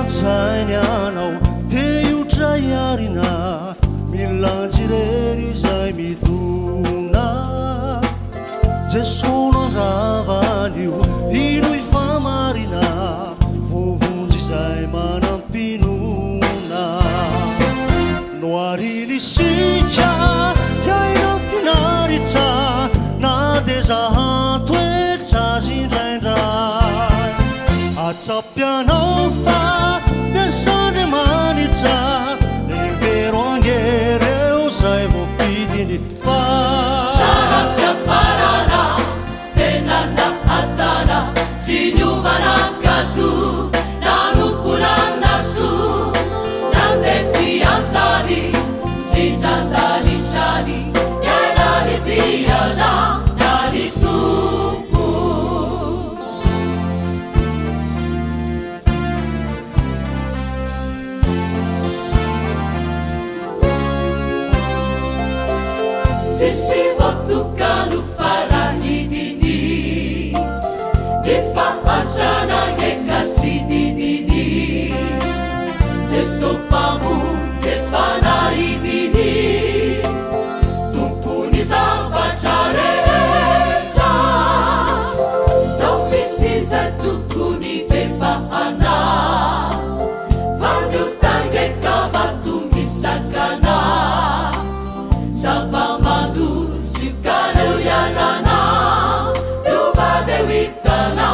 Sairantsainyanao teotra iarina milanjirery zay midona Jesono andravanio ino ifamarina vovonjy zay manampinona noariny sitra iaina finaritra na de zahantoetra zindraindray atsapianao fa miasandre manitra nevero angereo zay voapidiny fa Sarafyaparana tenana atana sinyuvanangatu nanupunanasu nandeti antani jinjandani shani yanani fiana nani tupu Sisi waktu kanu farahidini Difapacana yekatsididini Zesopamu zepanahidini Tumpuni zapacareca Taupisiza tukuni pepaana Vandutange kavatungisakana Savamadu sukana yanana Yubade witana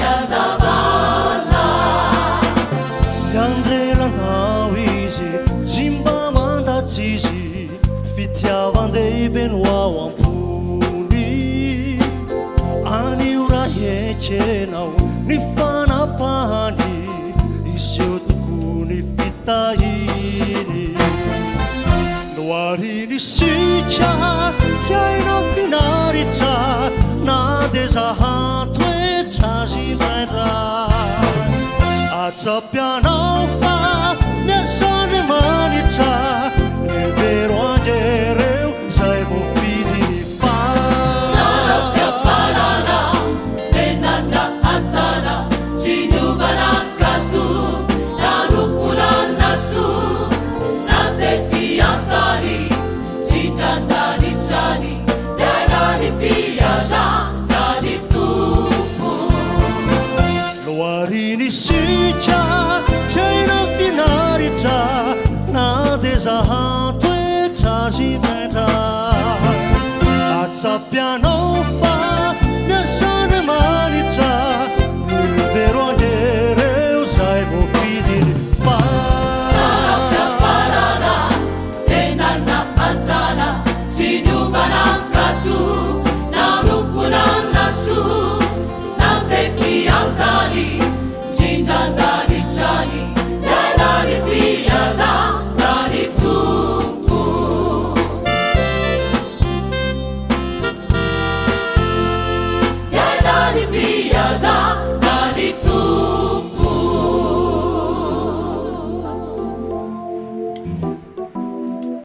yazavana Yandelanao izy Jimba mandatsizy Fitiavan-dehibe no ao ampony Anio raha etsenao ny fanapahany Iseho tokony fitahiny Noariny sitra iaina finaritra na de zahantoetra zindraindray atsapianao fa miasandre manitra nevero angereo zay voapidiny fa Sarafyaparana tenana atana sinyuvanangatu nanupunanasu nandeti antani jinjandani chani yanani fiana nani tupu Loariny sitra iaina finaritra na de zahantoetra zindraindray atsapianao fa miasandre manitra nevero angereo zay voapidiny fa Sarafyaparana tenana atana sinyuvanangatu nanupunanasu nandeti antani jinjandani chani yanani fiana nani tupu yanani fiana nani tupu